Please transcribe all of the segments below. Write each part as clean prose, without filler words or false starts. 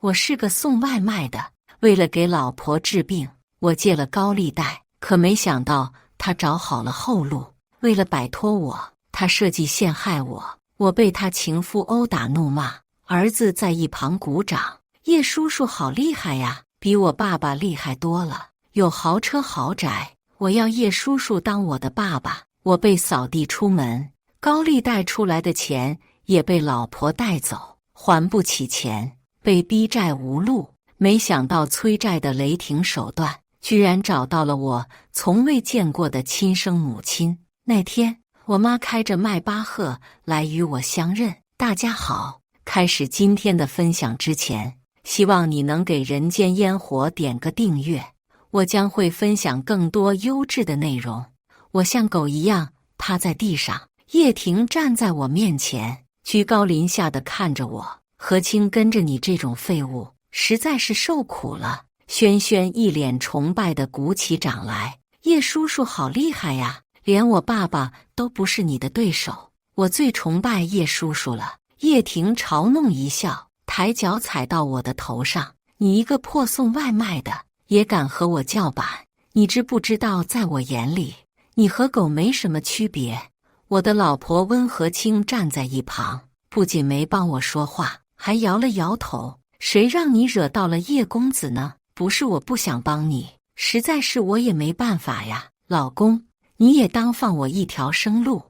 我是个送外卖的，为了给老婆治病，我借了高利贷，可没想到他找好了后路。为了摆脱我，他设计陷害我，我被他情夫殴打怒骂，儿子在一旁鼓掌。叶叔叔好厉害呀，比我爸爸厉害多了，有豪车豪宅，我要叶叔叔当我的爸爸。我被扫地出门，高利贷出来的钱也被老婆带走，还不起钱，被逼债无路。没想到催债的雷霆手段，居然找到了我从未见过的亲生母亲。那天，我妈开着迈巴赫来与我相认。大家好，开始今天的分享之前，希望你能给人间烟火点个订阅，我将会分享更多优质的内容。我像狗一样趴在地上，叶婷站在我面前，居高临下地看着我。何清跟着你这种废物，实在是受苦了。轩轩一脸崇拜地鼓起掌来，叶叔叔好厉害呀，连我爸爸都不是你的对手，我最崇拜叶叔叔了。叶婷嘲弄一笑，抬脚踩到我的头上，你一个破送外卖的，也敢和我叫板？你知不知道在我眼里，你和狗没什么区别？我的老婆温和清站在一旁，不仅没帮我说话，还摇了摇头。谁让你惹到了叶公子呢？不是我不想帮你，实在是我也没办法呀。老公，你也当放我一条生路，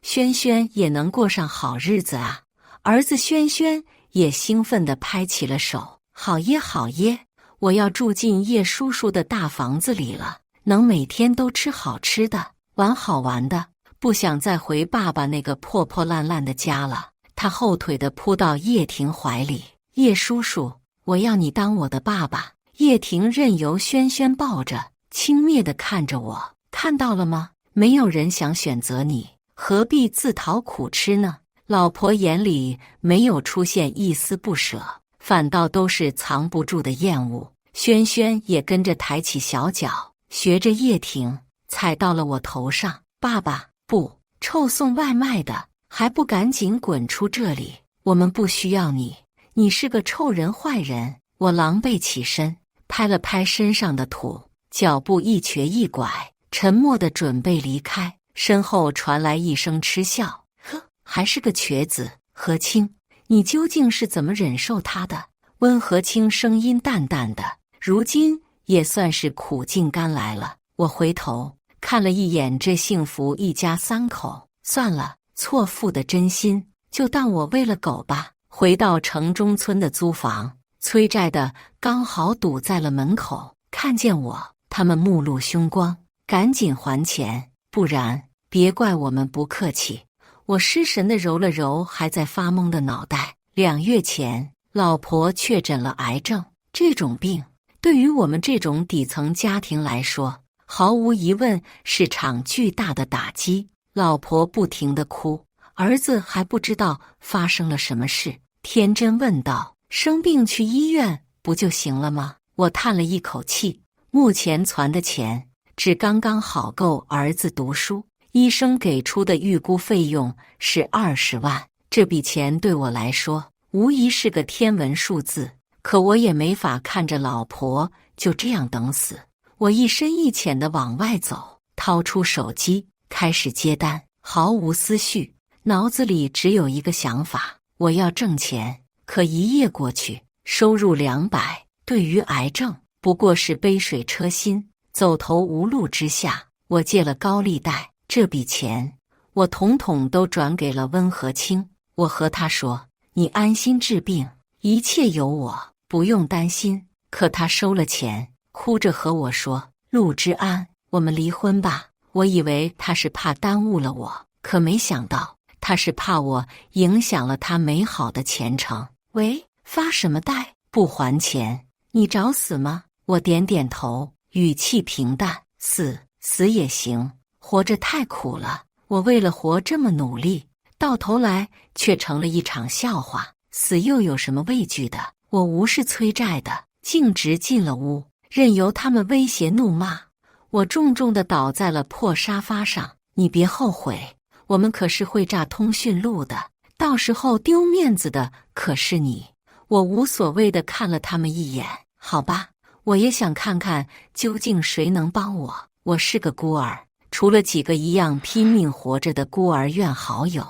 轩轩也能过上好日子啊。儿子轩轩也兴奋地拍起了手，好耶好耶，我要住进叶叔叔的大房子里了，能每天都吃好吃的，玩好玩的，不想再回爸爸那个破破烂烂的家了。他后腿地扑到叶婷怀里，叶叔叔，我要你当我的爸爸。叶婷任由轩轩抱着，轻蔑地看着我，看到了吗？没有人想选择你，何必自讨苦吃呢？老婆眼里没有出现一丝不舍，反倒都是藏不住的厌恶。轩轩也跟着抬起小脚，学着叶婷踩到了我头上。爸爸，不，臭送外卖的，还不赶紧滚出这里，我们不需要你，你是个臭人坏人。我狼狈起身，拍了拍身上的土，脚步一瘸一拐，沉默地准备离开。身后传来一声嗤笑，呵，还是个瘸子。何清，你究竟是怎么忍受他的？温和清声音淡淡的，如今也算是苦尽甘来了。我回头看了一眼这幸福一家三口，算了，错付的真心就当我喂了狗吧。回到城中村的租房，催债的刚好堵在了门口，看见我，他们目露凶光，赶紧还钱，不然别怪我们不客气。我失神地揉了揉还在发懵的脑袋。2月前，老婆确诊了癌症，这种病对于我们这种底层家庭来说，毫无疑问是场巨大的打击。老婆不停地哭，儿子还不知道发生了什么事，天真问道：生病去医院不就行了吗？我叹了一口气，目前攒的钱只刚刚好够儿子读书，医生给出的预估费用是20万，这笔钱对我来说无疑是个天文数字，可我也没法看着老婆就这样等死。我一深一浅地往外走，掏出手机开始接单，毫无思绪，脑子里只有一个想法，我要挣钱。可一夜过去，收入200，对于癌症不过是杯水车薪。走投无路之下，我借了高利贷，这笔钱我统统都转给了温和清。我和他说，你安心治病，一切有我，不用担心。可他收了钱，哭着和我说，陆之安，我们离婚吧。我以为他是怕耽误了我，可没想到他是怕我影响了他美好的前程。喂，发什么呆？不还钱，你找死吗？我点点头，语气平淡，死也行，活着太苦了。我为了活这么努力，到头来却成了一场笑话。死又有什么畏惧的？我无视催债的，径直进了屋，任由他们威胁怒骂。我重重地倒在了破沙发上。你别后悔，我们可是会炸通讯录的，到时候丢面子的可是你。我无所谓地看了他们一眼。好吧，我也想看看究竟谁能帮我。我是个孤儿，除了几个一样拼命活着的孤儿院好友，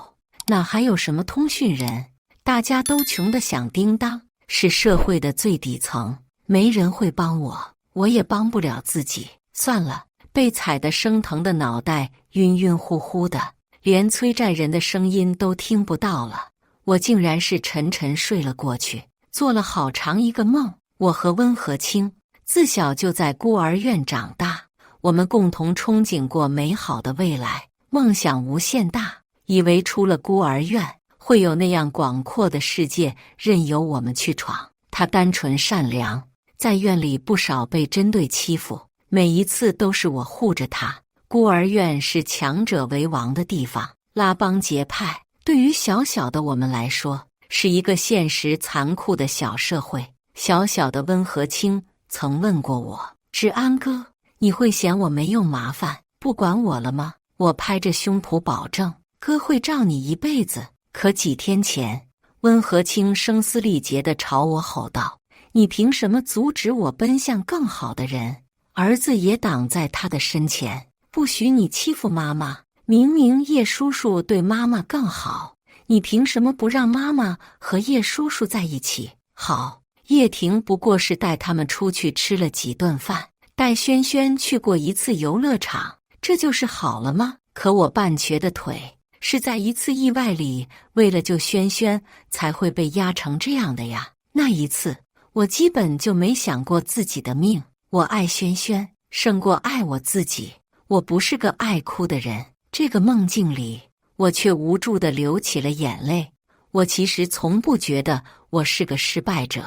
哪还有什么通讯人？大家都穷得响叮当，是社会的最底层，没人会帮我，我也帮不了自己。算了，被踩得生疼的脑袋晕晕乎乎的，连催债人的声音都听不到了。我竟然是沉沉睡了过去，做了好长一个梦。我和温和清自小就在孤儿院长大，我们共同憧憬过美好的未来，梦想无限大，以为出了孤儿院会有那样广阔的世界任由我们去闯。他单纯善良，在院里不少被针对欺负，每一次都是我护着他。孤儿院是强者为王的地方，拉帮结派对于小小的我们来说是一个现实残酷的小社会。小小的温和清曾问过我，志安哥，你会嫌我没有麻烦不管我了吗？我拍着胸脯保证，哥会罩你一辈子。可几天前，温和清声嘶力竭地朝我吼道，你凭什么阻止我奔向更好的人？儿子也挡在他的身前，不许你欺负妈妈。明明叶叔叔对妈妈更好，你凭什么不让妈妈和叶叔叔在一起？好，叶婷不过是带他们出去吃了几顿饭，带轩轩去过一次游乐场，这就是好了吗？可我半瘸的腿是在一次意外里为了救轩轩才会被压成这样的呀。那一次我基本就没想过自己的命，我爱轩轩胜过爱我自己。我不是个爱哭的人，这个梦境里我却无助地流起了眼泪。我其实从不觉得我是个失败者，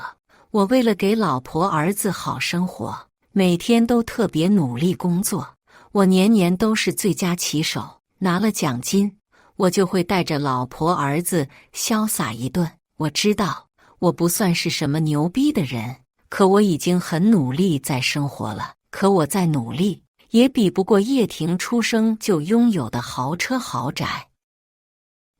我为了给老婆儿子好生活，每天都特别努力工作，我年年都是最佳棋手，拿了奖金我就会带着老婆儿子潇洒一顿。我知道我不算是什么牛逼的人，可我已经很努力在生活了。可我再努力也比不过叶婷出生就拥有的豪车豪宅。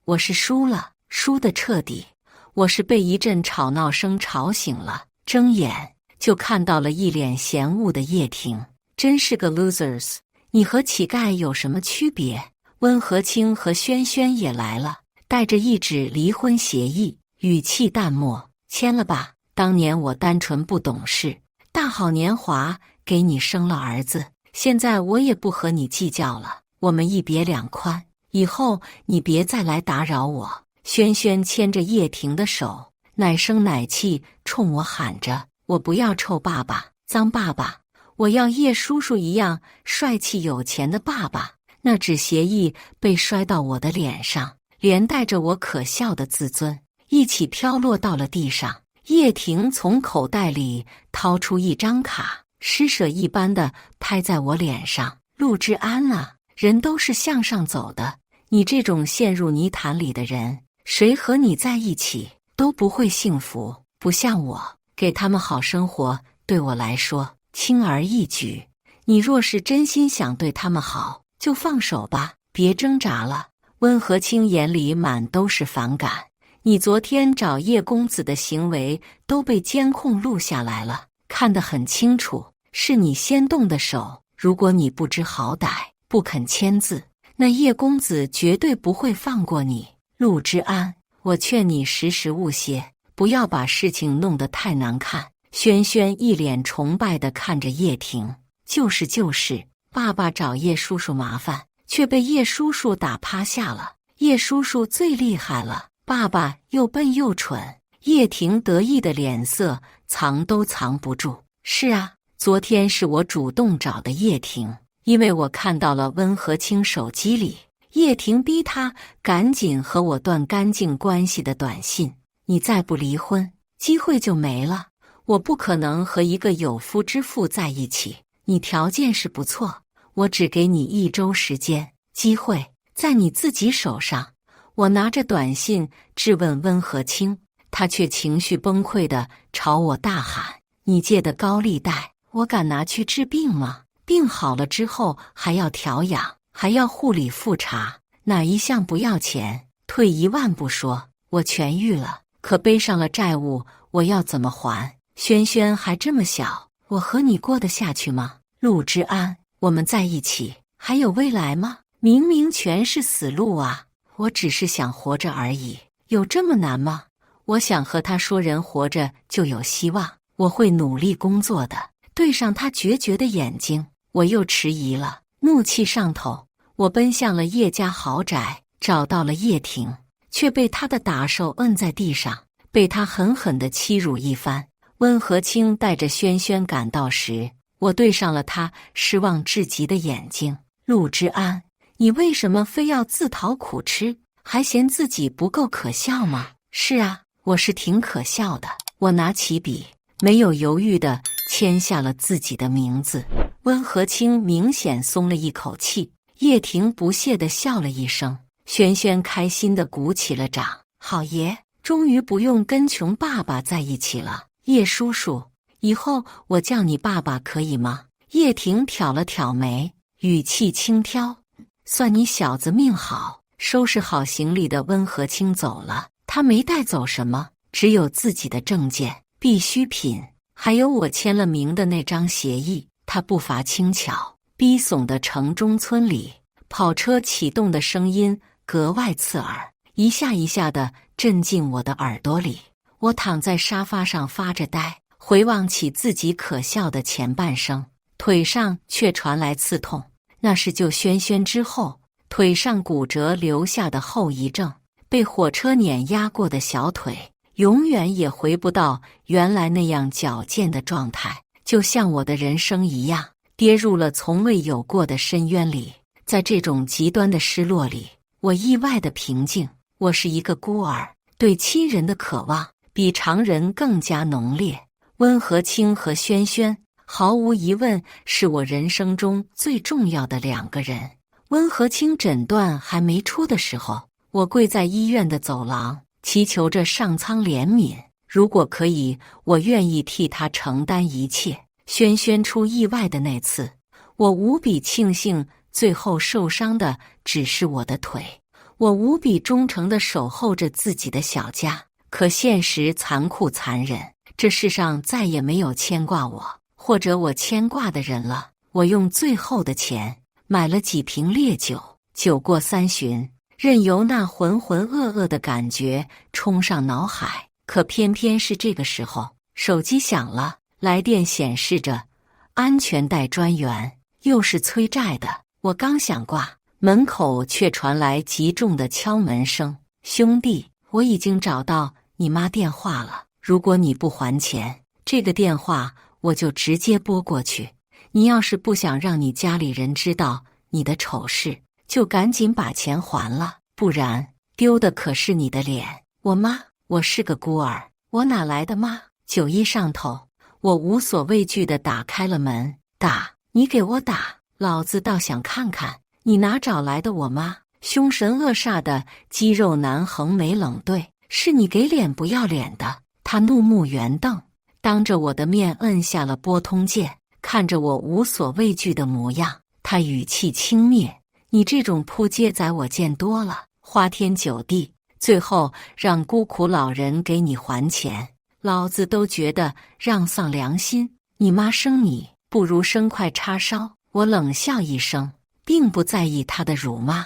我是输了，输得彻底。我是被一阵吵闹声吵醒了，睁眼就看到了一脸嫌恶的叶婷。真是个 losers， 你和乞丐有什么区别？温和清和轩轩也来了，带着一纸离婚协议，语气淡漠，签了吧。当年我单纯不懂事，大好年华给你生了儿子，现在我也不和你计较了，我们一别两宽，以后你别再来打扰我。轩轩牵着叶婷的手，奶声奶气冲我喊着，我不要臭爸爸、脏爸爸，我要叶叔叔一样帅气有钱的爸爸。那纸协议被摔到我的脸上，连带着我可笑的自尊一起飘落到了地上。叶婷从口袋里掏出一张卡，施舍一般的拍在我脸上，陆之安啊，人都是向上走的，你这种陷入泥潭里的人，谁和你在一起都不会幸福。不像我，给他们好生活对我来说轻而易举。你若是真心想对他们好，就放手吧，别挣扎了。温和清眼里满都是反感，你昨天找叶公子的行为都被监控录下来了，看得很清楚，是你先动的手。如果你不知好歹，不肯签字，那叶公子绝对不会放过你。陆之安，我劝你识时务些，不要把事情弄得太难看。轩轩一脸崇拜地看着叶婷，就是，爸爸找叶叔叔麻烦，却被叶叔叔打趴下了。叶叔叔最厉害了，爸爸又笨又蠢。叶婷得意的脸色藏都藏不住。是啊，昨天是我主动找的叶婷，因为我看到了温和清手机里叶婷逼他赶紧和我断干净关系的短信。你再不离婚，机会就没了。我不可能和一个有夫之妇在一起。你条件是不错，我只给你1周时间，机会在你自己手上。我拿着短信质问温和清，他却情绪崩溃地朝我大喊，你借的高利贷，我敢拿去治病吗？病好了之后还要调养，还要护理复查，哪一项不要钱？退1万步说，我痊愈了，可背上了债务，我要怎么还？轩轩还这么小，我和你过得下去吗？陆之安，我们在一起还有未来吗？明明全是死路啊！我只是想活着而已，有这么难吗？我想和他说，人活着就有希望，我会努力工作的。对上他决绝的眼睛，我又迟疑了，怒气上头，我奔向了叶家豪宅，找到了叶婷，却被他的打手摁在地上，被他狠狠地欺辱一番。温和清带着轩轩赶到时，我对上了他失望至极的眼睛。陆之安，你为什么非要自讨苦吃，还嫌自己不够可笑吗？是啊，我是挺可笑的。我拿起笔，没有犹豫地签下了自己的名字。温和清明显松了一口气，叶婷不屑地笑了一声，轩轩开心地鼓起了掌。好爷，终于不用跟穷爸爸在一起了。叶叔叔，以后我叫你爸爸可以吗？叶婷挑了挑眉，语气轻佻。算你小子命好。收拾好行李的温和清走了，他没带走什么，只有自己的证件、必需品，还有我签了名的那张协议。他步伐轻巧，逼耸的城中村里，跑车启动的声音格外刺耳，一下一下地震进我的耳朵里。我躺在沙发上发着呆，回望起自己可笑的前半生，腿上却传来刺痛。那是救轩轩之后腿上骨折留下的后遗症，被火车碾压过的小腿永远也回不到原来那样矫健的状态，就像我的人生一样，跌入了从未有过的深渊里。在这种极端的失落里，我意外的平静。我是一个孤儿，对亲人的渴望比常人更加浓烈。温和清和轩轩毫无疑问是我人生中最重要的两个人。温和清诊断还没出的时候，我跪在医院的走廊，祈求着上苍怜悯，如果可以，我愿意替他承担一切。轩轩出意外的那次，我无比庆幸最后受伤的只是我的腿，我无比忠诚地守候着自己的小家。可现实残酷残忍，这世上再也没有牵挂我或者我牵挂的人了。我用最后的钱买了几瓶烈酒，酒过三巡，任由那浑浑噩噩的感觉冲上脑海。可偏偏是这个时候，手机响了，来电显示着安全带专员，又是催债的。我刚想挂，门口却传来极重的敲门声。兄弟，我已经找到你妈电话了，如果你不还钱，这个电话我就直接拨过去。你要是不想让你家里人知道你的丑事，就赶紧把钱还了，不然丢的可是你的脸。我妈，我是个孤儿，我哪来的妈？酒意上头，我无所畏惧地打开了门。打？你给我打？老子倒想看看你哪找来的我妈！凶神恶煞的肌肉男横眉冷对，是你给脸不要脸的！他怒目圆瞪，当着我的面摁下了拨通键。看着我无所畏惧的模样，他语气轻蔑：你这种扑街仔我见多了，花天酒地，最后让孤苦老人给你还钱，老子都觉得让丧良心。你妈生你，不如生块叉烧。我冷笑一声，并不在意他的辱骂，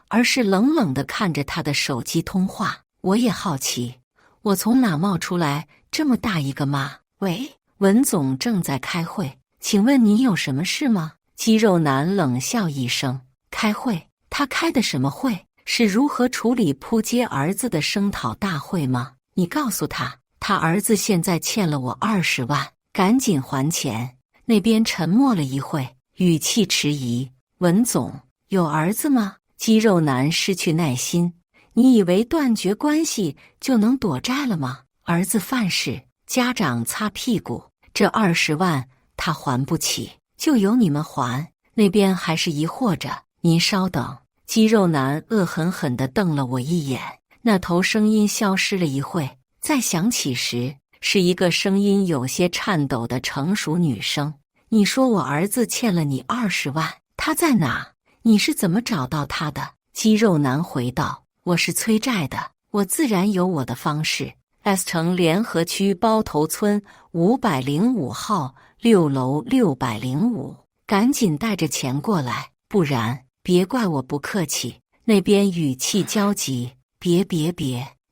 而是冷冷地看着他的手机通话。我也好奇，我从哪冒出来这么大一个妈？喂，文总正在开会，请问你有什么事吗？肌肉男冷笑一声，开会？他开的什么会？是如何处理扑街儿子的声讨大会吗？你告诉他，他儿子现在欠了我20万，赶紧还钱。那边沉默了一会，语气迟疑。文总，有儿子吗？肌肉男失去耐心，你以为断绝关系就能躲债了吗？儿子犯事，家长擦屁股，这20万他还不起，就由你们还。那边还是疑惑着，您稍等。肌肉男恶狠狠地瞪了我一眼，那头声音消失了一会，再响起时，是一个声音有些颤抖的成熟女声。你说我儿子欠了你20万，他在哪？你是怎么找到他的？肌肉男回道，我是催债的，我自然有我的方式。S 城联合区包头村505号6楼605，赶紧带着钱过来，不然别怪我不客气。那边语气焦急，别，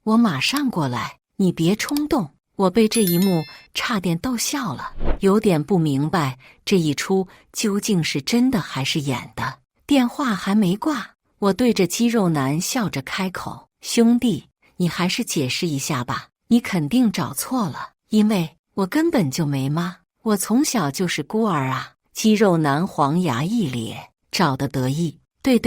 我马上过来，你别冲动。我被这一幕差点逗笑了，有点不明白这一出究竟是真的还是演的。电话还没挂，我对着肌肉男笑着开口：兄弟，你还是解释一下吧，你肯定找错了，因为我根本就没妈，我从小就是孤儿啊。肌肉男黄牙一咧，找得得意。对，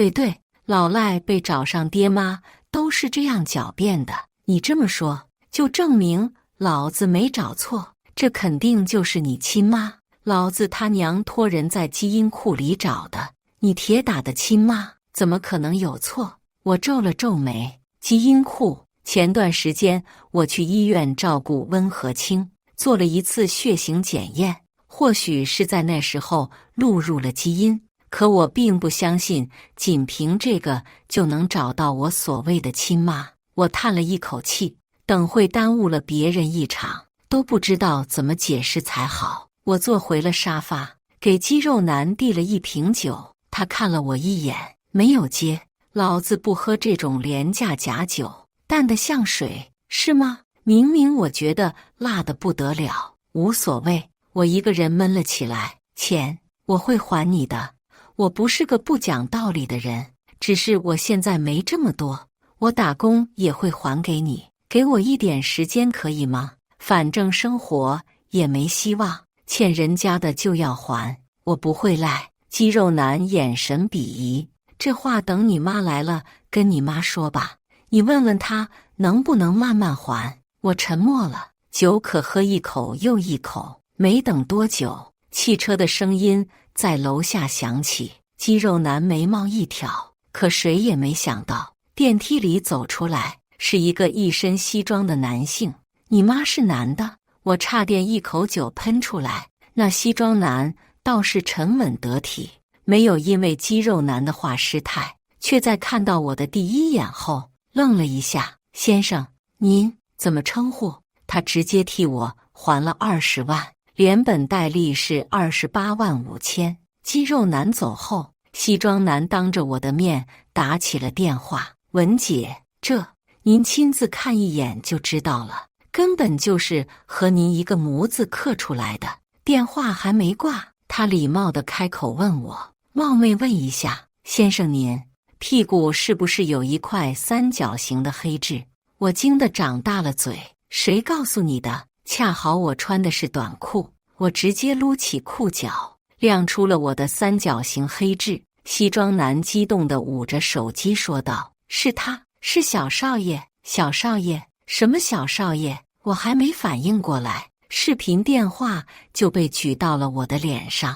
老赖被找上爹妈都是这样狡辩的，你这么说就证明老子没找错，这肯定就是你亲妈，老子他娘托人在基因库里找的，你铁打的亲妈怎么可能有错？我皱了皱眉。基因库，前段时间我去医院照顾温和清，做了一次血型检验，或许是在那时候录入了基因，可我并不相信仅凭这个就能找到我所谓的亲妈。我叹了一口气，等会耽误了别人一场，都不知道怎么解释才好。我坐回了沙发，给肌肉男递了一瓶酒，他看了我一眼，没有接。老子不喝这种廉价假酒，淡得像水，是吗？明明我觉得辣得不得了，无所谓。我一个人闷了起来。钱我会还你的，我不是个不讲道理的人，只是我现在没这么多，我打工也会还给你，给我一点时间可以吗？反正生活也没希望，欠人家的就要还，我不会赖。肌肉男眼神鄙夷，这话等你妈来了跟你妈说吧，你问问她能不能慢慢还。我沉默了，酒可喝一口又一口。没等多久，汽车的声音在楼下响起，肌肉男眉毛一挑，可谁也没想到电梯里走出来是一个一身西装的男性。你妈是男的？我差点一口酒喷出来。那西装男倒是沉稳得体，没有因为肌肉男的话失态，却在看到我的第一眼后愣了一下。先生，您怎么称呼？他直接替我还了20万，连本带利是28万5千。肌肉男走后，西装男当着我的面打起了电话。文姐，这您亲自看一眼就知道了，根本就是和您一个模子刻出来的。电话还没挂，他礼貌地开口问我，冒昧问一下，先生您屁股是不是有一块三角形的黑痣？我惊得长大了嘴，谁告诉你的？恰好我穿的是短裤，我直接撸起裤脚，亮出了我的三角形黑痣。西装男激动地捂着手机说道，是他，是小少爷。小少爷？什么小少爷？我还没反应过来，视频电话就被举到了我的脸上。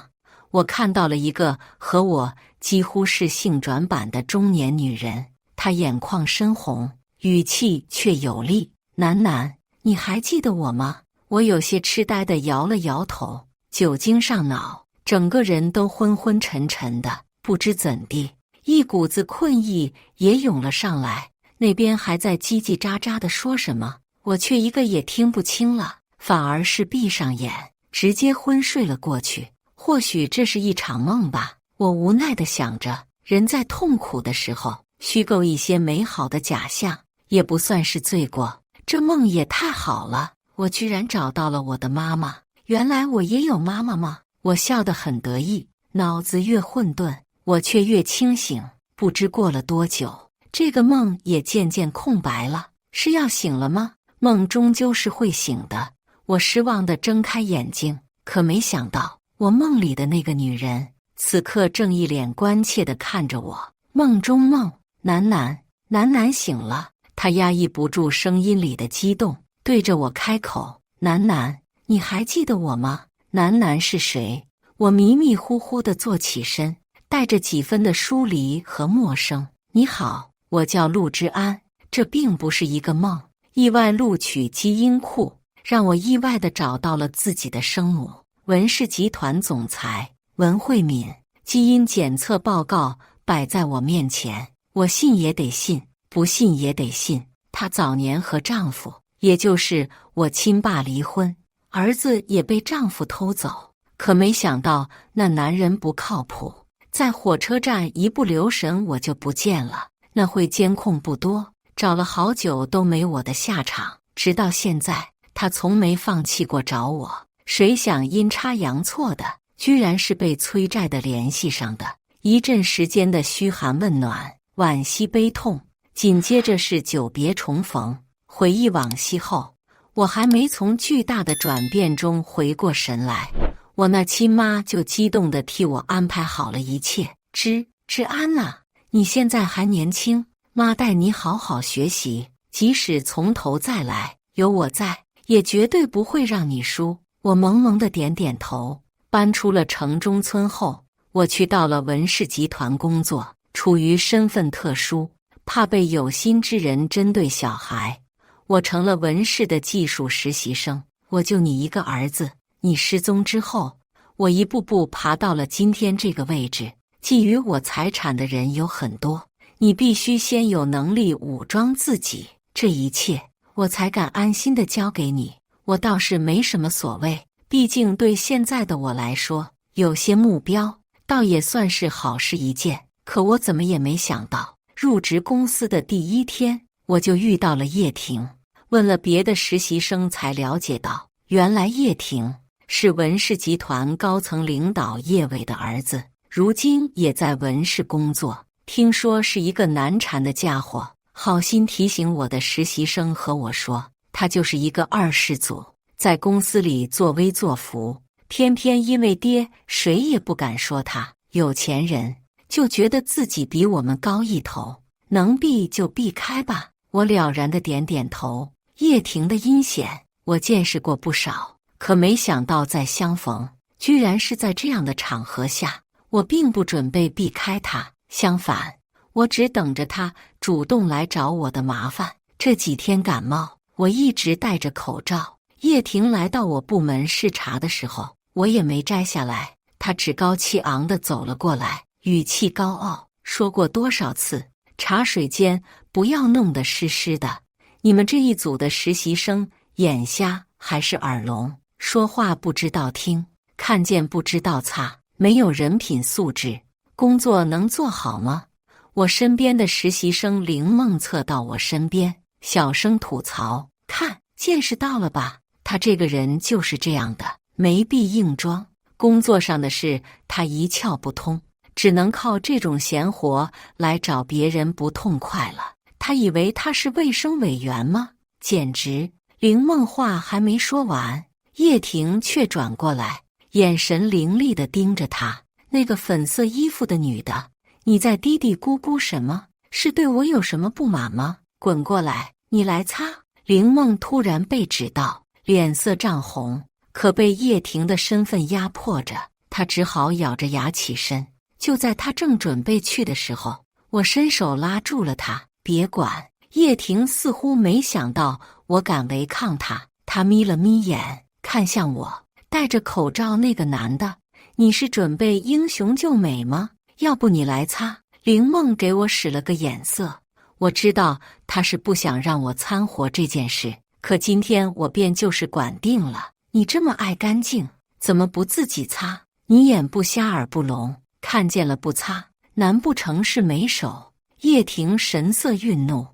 我看到了一个和我几乎是性转版的中年女人，她眼眶深红，语气却有力。楠，你还记得我吗？我有些痴呆地摇了摇头，酒精上脑，整个人都昏昏沉沉的，不知怎地，一股子困意也涌了上来。那边还在叽叽喳喳地说什么，我却一个也听不清了，反而是闭上眼，直接昏睡了过去。或许这是一场梦吧，我无奈地想着，人在痛苦的时候，虚构一些美好的假象，也不算是罪过。这梦也太好了，我居然找到了我的妈妈，原来我也有妈妈吗？我笑得很得意，脑子越混沌，我却越清醒。不知过了多久，这个梦也渐渐空白了。是要醒了吗？梦终究是会醒的。我失望地睁开眼睛，可没想到，我梦里的那个女人，此刻正一脸关切地看着我。梦中梦，楠醒了。她压抑不住声音里的激动，对着我开口：楠，你还记得我吗？楠是谁？我迷迷糊糊地坐起身，带着几分的疏离和陌生。你好，我叫陆之安。这并不是一个梦，意外录取基因库，让我意外地找到了自己的生母，文氏集团总裁文慧敏。基因检测报告摆在我面前，我信也得信，不信也得信。她早年和丈夫也就是我亲爸离婚，儿子也被丈夫偷走。可没想到那男人不靠谱，在火车站一不留神我就不见了。那会监控不多，找了好久都没我的下场，直到现在他从没放弃过找我。谁想阴差阳错的，居然是被催债的联系上的。一阵时间的嘘寒问暖，惋惜悲痛，紧接着是久别重逢。回忆往昔后，我还没从巨大的转变中回过神来，我那亲妈就激动地替我安排好了一切。志安啊，你现在还年轻，妈带你好好学习，即使从头再来，有我在，也绝对不会让你输。我萌萌地点点头。搬出了城中村后，我去到了文氏集团工作。处于身份特殊，怕被有心之人针对小孩，我成了文氏的技术实习生。我就你一个儿子，你失踪之后，我一步步爬到了今天这个位置。觊觎我财产的人有很多，你必须先有能力武装自己，这一切我才敢安心地交给你。我倒是没什么所谓，毕竟对现在的我来说，有些目标倒也算是好事一件。可我怎么也没想到，入职公司的第一天，我就遇到了叶婷。问了别的实习生才了解到，原来叶婷是文氏集团高层领导叶伟的儿子，如今也在文氏工作。听说是一个难缠的家伙，好心提醒我的实习生和我说，他就是一个二世祖，在公司里作威作福，偏偏因为爹，谁也不敢说他有钱人，就觉得自己比我们高一头，能避就避开吧。我了然的点点头。叶婷的阴险我见识过不少，可没想到再相逢，居然是在这样的场合下。我并不准备避开他，相反，我只等着他主动来找我的麻烦。这几天感冒，我一直戴着口罩。叶婷来到我部门视察的时候，我也没摘下来。他趾高气昂地走了过来，语气高傲，说过多少次，茶水间不要弄得湿湿的。你们这一组的实习生眼瞎还是耳聋，说话不知道听，看见不知道擦，没有人品素质，工作能做好吗？我身边的实习生林梦侧到我身边，小声吐槽，看，见识到了吧，他这个人就是这样的，没必硬装。工作上的事他一窍不通，只能靠这种闲活来找别人不痛快了。他以为他是卫生委员吗？简直！林梦话还没说完，叶婷却转过来，眼神凌厉地盯着他。那个粉色衣服的女的，你在嘀嘀咕咕什么？是对我有什么不满吗？滚过来，你来擦！林梦突然被指到，脸色涨红，可被叶婷的身份压迫着，她只好咬着牙起身。就在她正准备去的时候，我伸手拉住了她。别管！叶婷似乎没想到我敢违抗她，她眯了眯眼，看向我，戴着口罩那个男的，你是准备英雄救美吗？要不你来擦？林梦给我使了个眼色，我知道他是不想让我掺和这件事，可今天我便就是管定了。你这么爱干净，怎么不自己擦？你眼不瞎耳不聋，看见了不擦，难不成是没手？叶婷神色愠怒，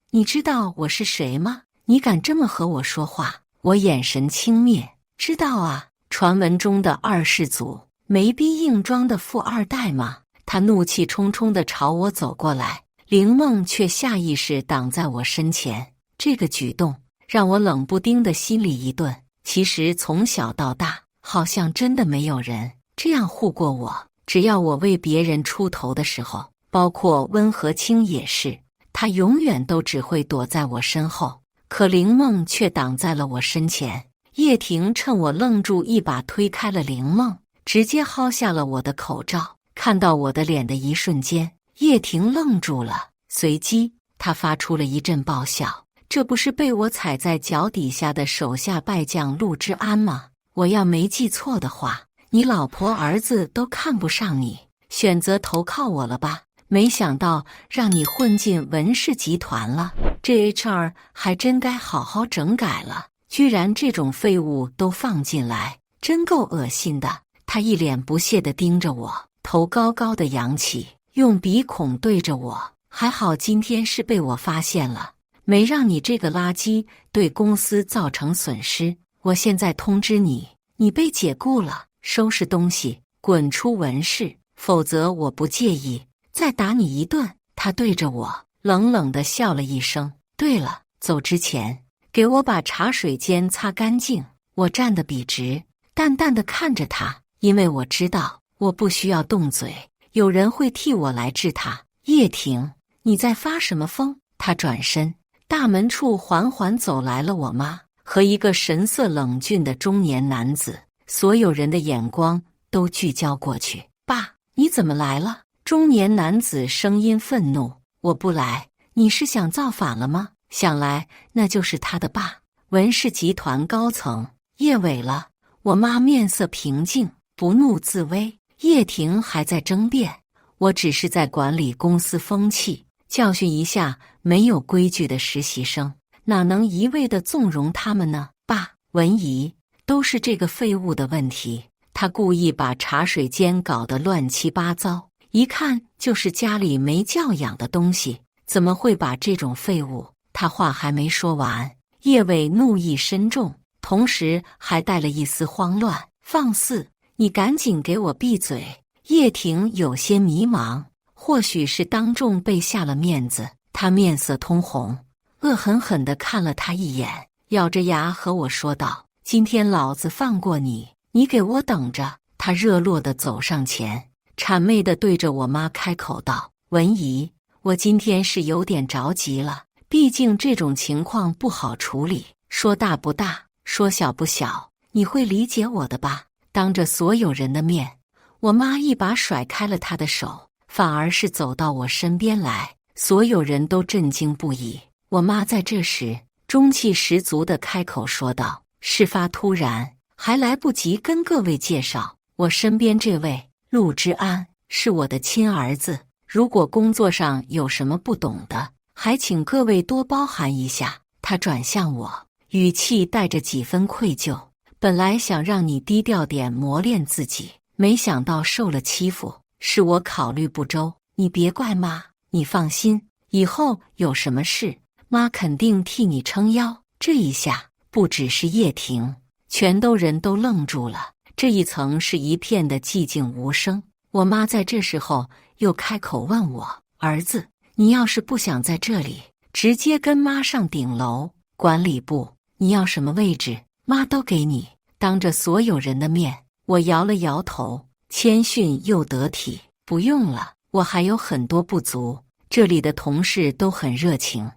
你知道我是谁吗？你敢这么和我说话？我眼神轻蔑，知道啊，传闻中的二世祖，没逼硬装的富二代吗？他怒气冲冲地朝我走过来，林梦却下意识挡在我身前。这个举动让我冷不丁的心里一顿。其实从小到大，好像真的没有人这样护过我。只要我为别人出头的时候，包括温和清也是，他永远都只会躲在我身后，可林梦却挡在了我身前。叶婷趁我愣住，一把推开了林梦，直接薅下了我的口罩。看到我的脸的一瞬间，叶婷愣住了，随即她发出了一阵爆笑。这不是被我踩在脚底下的手下败将陆之安吗？我要没记错的话，你老婆儿子都看不上你，选择投靠我了吧？没想到让你混进文氏集团了，这 HR 还真该好好整改了，居然这种废物都放进来，真够恶心的。他一脸不屑地盯着我，头高高的扬起，用鼻孔对着我。还好今天是被我发现了，没让你这个垃圾对公司造成损失。我现在通知你，你被解雇了，收拾东西滚出文氏，否则我不介意再打你一顿。他对着我冷冷地笑了一声。对了，走之前给我把茶水间擦干净。我站得笔直，淡淡地看着他，因为我知道我不需要动嘴，有人会替我来治他。叶婷，你在发什么疯？他转身，大门处缓缓走来了我妈和一个神色冷峻的中年男子，所有人的眼光都聚焦过去。爸，你怎么来了？中年男子声音愤怒。我不来，你是想造反了吗？想来那就是他的爸，文氏集团高层叶伟了。我妈面色平静，不怒自威。叶婷还在争辩，我只是在管理公司风气，教训一下没有规矩的实习生，哪能一味地纵容他们呢？爸，文怡，都是这个废物的问题，他故意把茶水间搞得乱七八糟，一看就是家里没教养的东西，怎么会把这种废物……他话还没说完，叶伟怒意深重，同时还带了一丝慌乱。放肆！你赶紧给我闭嘴！叶婷有些迷茫，或许是当众被下了面子，她面色通红，恶狠狠地看了他一眼，咬着牙和我说道：“今天老子放过你，你给我等着！”他热络地走上前，谄媚地对着我妈开口道：“文怡，我今天是有点着急了，毕竟这种情况不好处理，说大不大，说小不小，你会理解我的吧？”当着所有人的面，我妈一把甩开了他的手，反而是走到我身边来，所有人都震惊不已。我妈在这时中气十足地开口说道：“事发突然，还来不及跟各位介绍，我身边这位陆之安是我的亲儿子，如果工作上有什么不懂的，还请各位多包涵一下。”他转向我，语气带着几分愧疚。本来想让你低调点磨练自己，没想到受了欺负，是我考虑不周，你别怪妈，你放心，以后有什么事，妈肯定替你撑腰。这一下不只是叶婷，全都人都愣住了，这一层是一片的寂静无声。我妈在这时候又开口问我：“儿子，你要是不想在这里，直接跟妈上顶楼管理部，你要什么位置，妈都给你。”当着所有人的面，我摇了摇头，谦逊又得体：“不用了，我还有很多不足。这里的同事都很热情，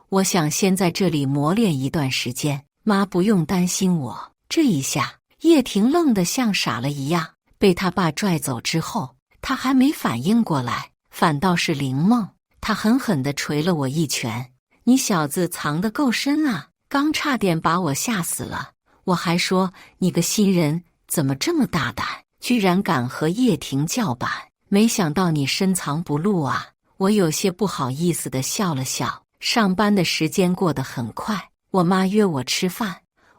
我想先在这里磨练一段时间，妈不用担心我。”这一下，叶婷愣得像傻了一样。被他爸拽走之后，他还没反应过来，反倒是林梦，他狠狠地捶了我一拳：“你小子藏得够深啊，刚差点把我吓死了。我还说你个新人怎么这么大胆，居然敢和叶婷叫板，没想到你深藏不露啊！”我有些不好意思地笑了笑。上班的时间过得很快，我妈约我吃饭，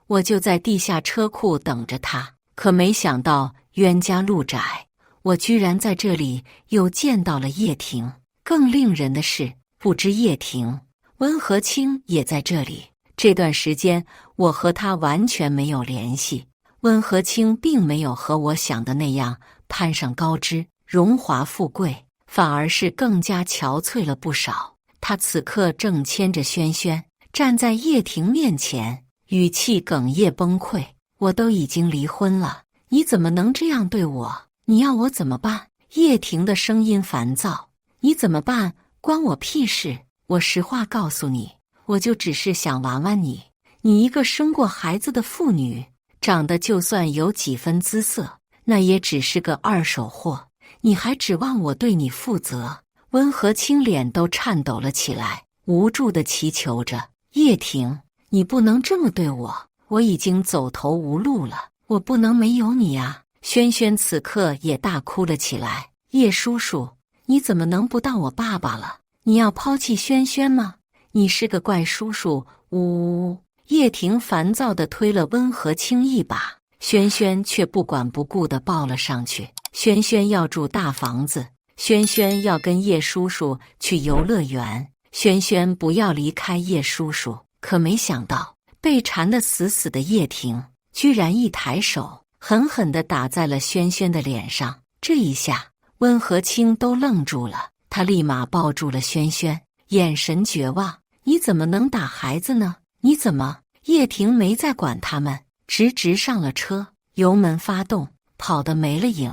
我就在地下车库等着她。可没想到冤家路窄，我居然在这里又见到了叶婷。更令人的是，不知叶婷，温和清也在这里。这段时间我和他完全没有联系，温和清并没有和我想的那样攀上高枝，荣华富贵，反而是更加憔悴了不少。他此刻正牵着轩轩站在叶婷面前，语气哽咽崩溃：“我都已经离婚了，你怎么能这样对我？你要我怎么办？”叶婷的声音烦躁：“你怎么办？关我屁事！我实话告诉你，我就只是想玩玩你。你一个生过孩子的妇女，长得就算有几分姿色，那也只是个二手货。你还指望我对你负责？”温和清脸都颤抖了起来，无助地祈求着：“叶婷，你不能这么对我，我已经走投无路了，我不能没有你啊！”轩轩此刻也大哭了起来：“叶叔叔，你怎么能不当我爸爸了？你要抛弃轩轩吗？你是个怪叔叔！呜！叶婷烦躁地推了温和清一把，轩轩却不管不顾地抱了上去。轩轩要住大房子，轩轩要跟叶叔叔去游乐园，轩轩不要离开叶叔叔。可没想到，被缠得死死的叶婷居然一抬手，狠狠地打在了轩轩的脸上。这一下，温和清都愣住了，他立马抱住了轩轩，眼神绝望。你怎么能打孩子呢？你怎么？叶婷没再管他们，直直上了车，油门发动，跑得没了影。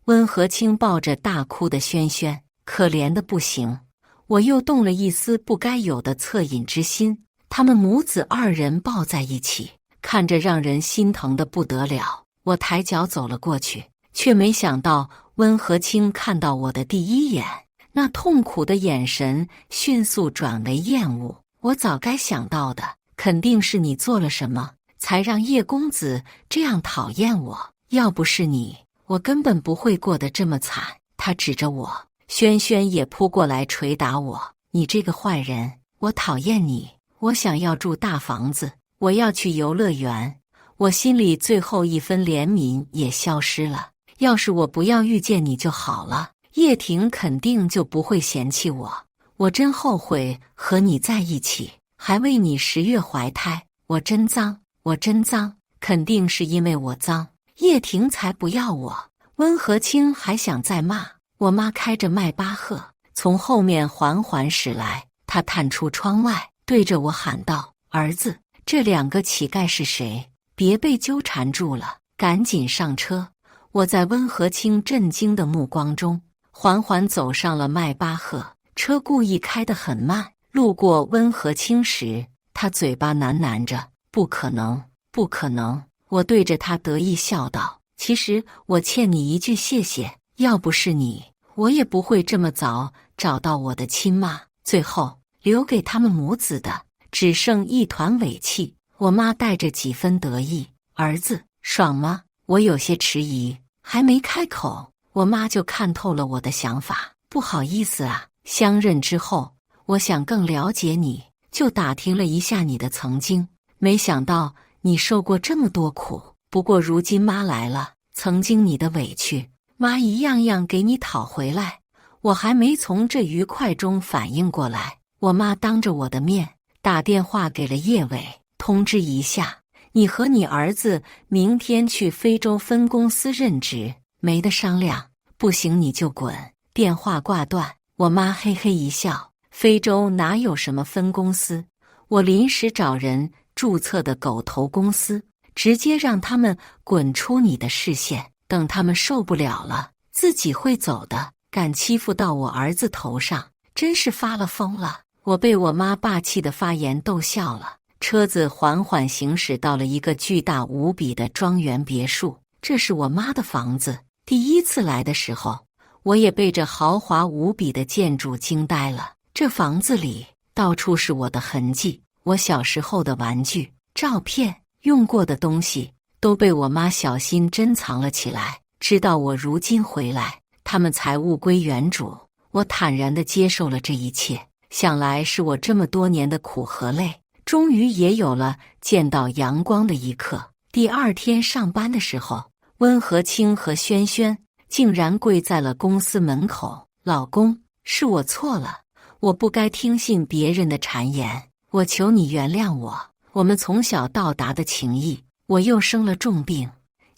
温和清抱着大哭的轩轩，可怜的不行。我又动了一丝不该有的恻隐之心。他们母子二人抱在一起，看着让人心疼的不得了。我抬脚走了过去，却没想到温和清看到我的第一眼，那痛苦的眼神迅速转为厌恶。我早该想到的，肯定是你做了什么，才让叶公子这样讨厌我。要不是你，我根本不会过得这么惨。他指着我，轩轩也扑过来捶打我。你这个坏人，我讨厌你。我想要住大房子，我要去游乐园。我心里最后一分怜悯也消失了。要是我不要遇见你就好了，叶婷肯定就不会嫌弃我。我真后悔和你在一起，还为你10月怀胎。我真脏，我真脏，肯定是因为我脏，叶婷才不要我。温和清还想再骂，我妈开着迈巴赫从后面缓缓驶来，她探出窗外，对着我喊道：儿子，这2个乞丐是谁？别被纠缠住了，赶紧上车。我在温和清震惊的目光中，缓缓走上了迈巴赫。车故意开得很慢，路过温和清时，他嘴巴喃喃着：不可能，不可能。我对着他得意笑道：其实我欠你一句谢谢，要不是你，我也不会这么早找到我的亲妈。最后留给他们母子的，只剩一团尾气。我妈带着几分得意：儿子，爽吗？我有些迟疑，还没开口，我妈就看透了我的想法。不好意思啊，相认之后，我想更了解你，就打听了一下你的曾经，没想到你受过这么多苦。不过如今妈来了，曾经你的委屈，妈一样样给你讨回来。我还没从这愉快中反应过来，我妈当着我的面打电话给了叶伟，通知一下，你和你儿子明天去非洲分公司任职，没得商量，不行你就滚。电话挂断，我妈嘿嘿一笑：非洲哪有什么分公司，我临时找人注册的狗头公司，直接让他们滚出你的视线，等他们受不了了，自己会走的。敢欺负到我儿子头上，真是发了疯了。我被我妈霸气的发言逗笑了。车子缓缓行驶到了一个巨大无比的庄园别墅，这是我妈的房子。第一次来的时候，我也被这豪华无比的建筑惊呆了。这房子里到处是我的痕迹，我小时候的玩具、照片、用过的东西都被我妈小心珍藏了起来。直到我如今回来，他们才物归原主。我坦然地接受了这一切，想来是我这么多年的苦和累，终于也有了见到阳光的一刻。第二天上班的时候，温和清和轩轩竟然跪在了公司门口。老公，是我错了，我不该听信别人的谗言，我求你原谅我。我们从小到大的情谊，我又生了重病，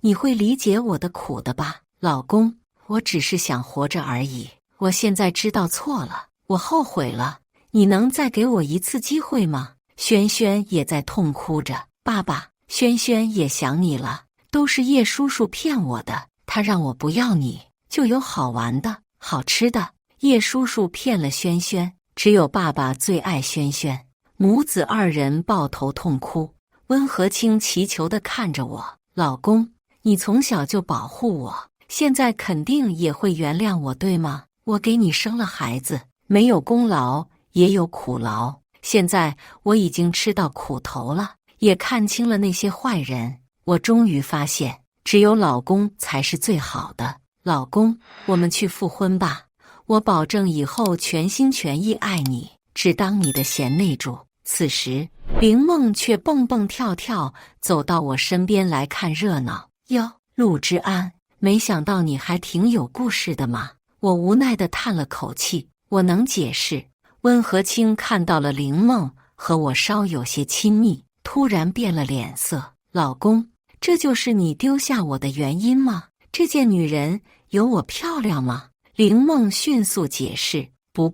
你会理解我的苦的吧？老公，我只是想活着而已，我现在知道错了，我后悔了，你能再给我一次机会吗？轩轩也在痛哭着：爸爸，轩轩也想你了，都是叶叔叔骗我的，他让我不要你，就有好玩的、好吃的。叶叔叔骗了轩轩，只有爸爸最爱轩轩。母子二人抱头痛哭。温和清祈求地看着我：老公，你从小就保护我，现在肯定也会原谅我，对吗？我给你生了孩子，没有功劳也有苦劳，现在我已经吃到苦头了，也看清了那些坏人，我终于发现只有老公才是最好的。老公，我们去复婚吧，我保证以后全心全意爱你，只当你的贤内助。此时，林梦却蹦蹦跳跳走到我身边来看热闹。哟，陆之安，没想到你还挺有故事的嘛！我无奈地叹了口气。我能解释。温和清看到了林梦和我稍有些亲密，突然变了脸色。老公，这就是你丢下我的原因吗？这件女人有我漂亮吗？林梦迅速解释。不，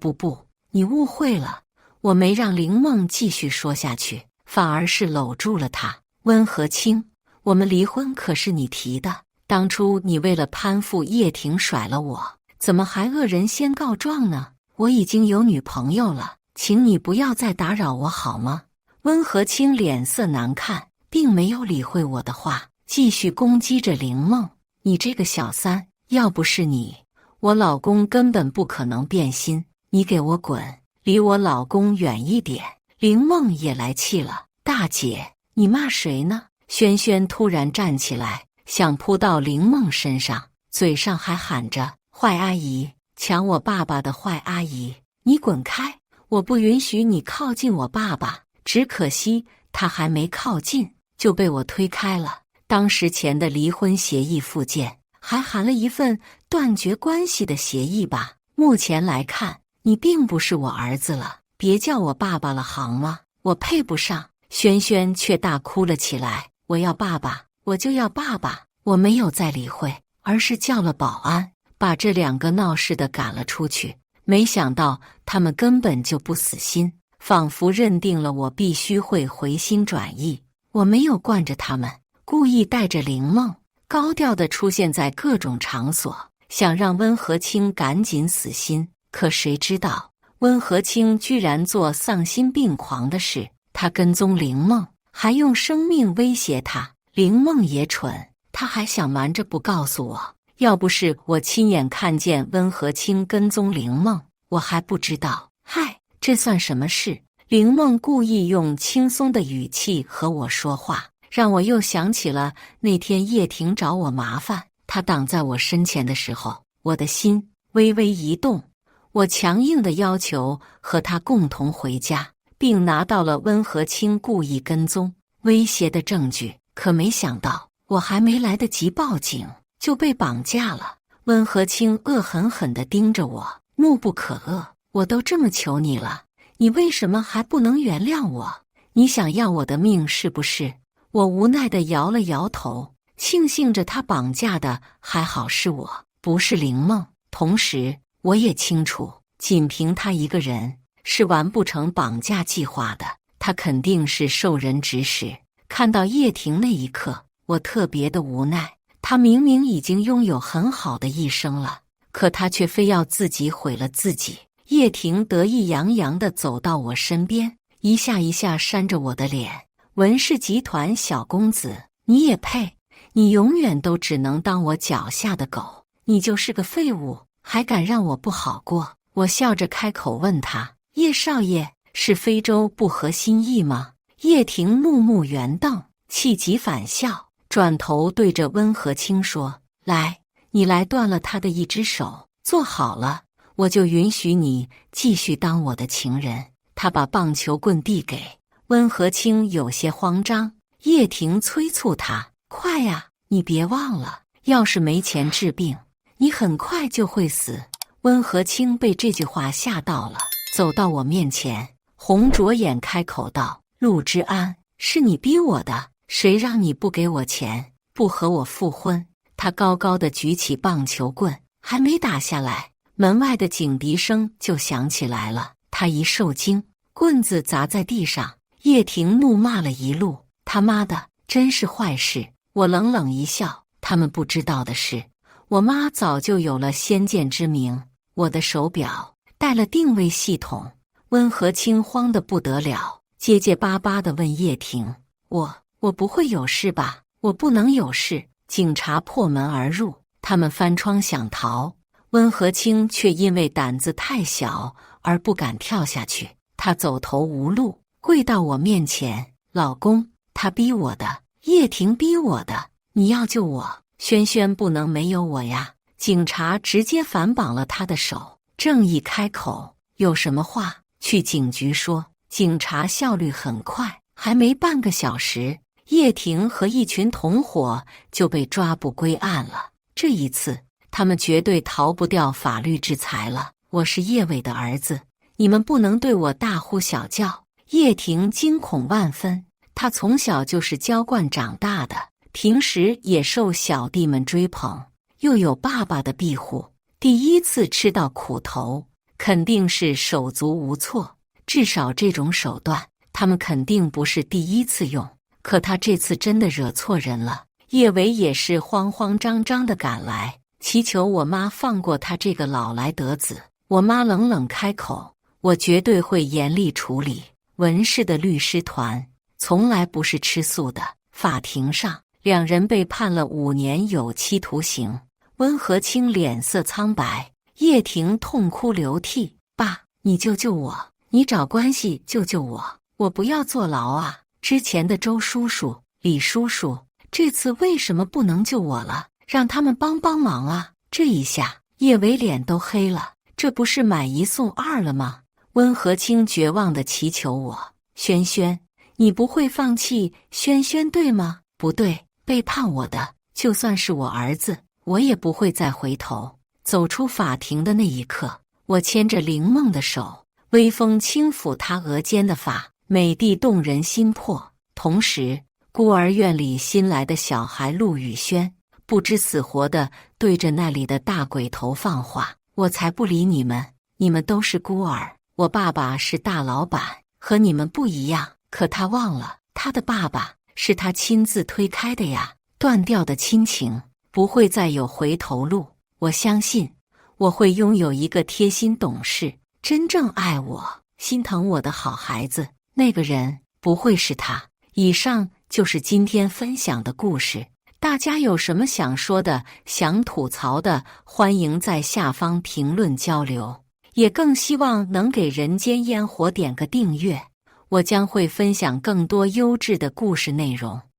你误会了。我没让林梦继续说下去，反而是搂住了她。温和清，我们离婚可是你提的，当初你为了攀附叶婷甩了我，怎么还恶人先告状呢？我已经有女朋友了，请你不要再打扰我好吗？温和清脸色难看，并没有理会我的话，继续攻击着林梦。你这个小三，要不是你，我老公根本不可能变心。你给我滚，离我老公远一点。林梦也来气了。大姐，你骂谁呢？轩轩突然站起来，想扑到林梦身上，嘴上还喊着坏阿姨，抢我爸爸的坏阿姨，你滚开！我不允许你靠近我爸爸。只可惜他还没靠近，就被我推开了。当时签的离婚协议附件还含了一份断绝关系的协议吧？目前来看，你并不是我儿子了，别叫我爸爸了好吗？我配不上。轩轩却大哭了起来。我要爸爸，我就要爸爸。我没有再理会，而是叫了保安，把这两个闹事的赶了出去。没想到他们根本就不死心，仿佛认定了我必须会回心转意。我没有惯着他们，故意带着林梦高调地出现在各种场所，想让温和清赶紧死心。可谁知道温和清居然做丧心病狂的事，他跟踪林梦，还用生命威胁她。林梦也蠢，她还想瞒着不告诉我。要不是我亲眼看见温和清跟踪林梦，我还不知道。嗨，这算什么事？林梦故意用轻松的语气和我说话，让我又想起了那天叶婷找我麻烦，她挡在我身前的时候，我的心微微一动。我强硬的要求和他共同回家，并拿到了温和清故意跟踪威胁的证据。可没想到，我还没来得及报警，就被绑架了。温和清恶狠狠地盯着我，怒不可遏。我都这么求你了，你为什么还不能原谅我？你想要我的命是不是？我无奈地摇了摇头，庆幸着他绑架的还好是我，不是林梦。同时我也清楚，仅凭他一个人是完不成绑架计划的，他肯定是受人指使。看到叶婷那一刻，我特别的无奈。他明明已经拥有很好的一生了，可他却非要自己毁了自己。叶婷得意洋洋地走到我身边，一下一下扇着我的脸。文氏集团小公子，你也配？你永远都只能当我脚下的狗，你就是个废物，还敢让我不好过？我笑着开口问他：叶少爷，是非洲不合心意吗？叶婷怒目圆瞪，气急反笑，转头对着温和清说：来，你来断了他的一只手，做好了，我就允许你继续当我的情人。他把棒球棍递给温和清，有些慌张。叶婷催促他：快呀，你别忘了，要是没钱治病，你很快就会死。温和清被这句话吓到了，走到我面前，红着眼开口道：陆之安，是你逼我的，谁让你不给我钱，不和我复婚？他高高的举起棒球棍，还没打下来，门外的警笛声就响起来了。他一受惊，棍子砸在地上。叶婷怒骂了一路：他妈的，真是坏事！我冷冷一笑，他们不知道的是，我妈早就有了先见之明，我的手表带了定位系统。温和清慌得不得了，结结巴巴地问叶婷：我不会有事吧？我不能有事。警察破门而入，他们翻窗想逃，温和清却因为胆子太小而不敢跳下去。他走投无路，跪到我面前：老公，他逼我的，叶婷逼我的，你要救我，轩轩不能没有我呀！警察直接反绑了他的手，正义开口：“有什么话去警局说。”警察效率很快，还没半个小时，叶婷和一群同伙就被抓捕归案了。这一次，他们绝对逃不掉法律制裁了。我是叶伟的儿子，你们不能对我大呼小叫。叶婷惊恐万分，她从小就是娇惯长大的，平时也受小弟们追捧，又有爸爸的庇护，第一次吃到苦头，肯定是手足无措。至少这种手段，他们肯定不是第一次用。可他这次真的惹错人了。叶伟也是慌慌张张地赶来，祈求我妈放过他这个老来得子。我妈冷冷开口：“我绝对会严厉处理。文氏的律师团从来不是吃素的。”法庭上，两人被判了5年有期徒刑。温和清脸色苍白，叶婷痛哭流涕：“爸，你救救我！你找关系救救我！我不要坐牢啊！之前的周叔叔、李叔叔，这次为什么不能救我了？让他们帮帮忙啊！”这一下，叶伟脸都黑了。这不是买1送2了吗？温和清绝望地祈求我：“轩轩，你不会放弃轩轩对吗？”“不对，背叛我的，就算是我儿子，我也不会再回头。”走出法庭的那一刻，我牵着凌梦的手，微风轻抚她额间的发，美的动人心魄。同时，孤儿院里新来的小孩陆宇轩不知死活地对着那里的大鬼头放话：“我才不理你们，你们都是孤儿。我爸爸是大老板，和你们不一样。”可他忘了，他的爸爸是他亲自推开的呀。断掉的亲情不会再有回头路。我相信我会拥有一个贴心懂事、真正爱我、心疼我的好孩子。那个人不会是他。以上就是今天分享的故事。大家有什么想说的、想吐槽的，欢迎在下方评论交流。也更希望能给人间烟火点个订阅，我将会分享更多优质的故事内容。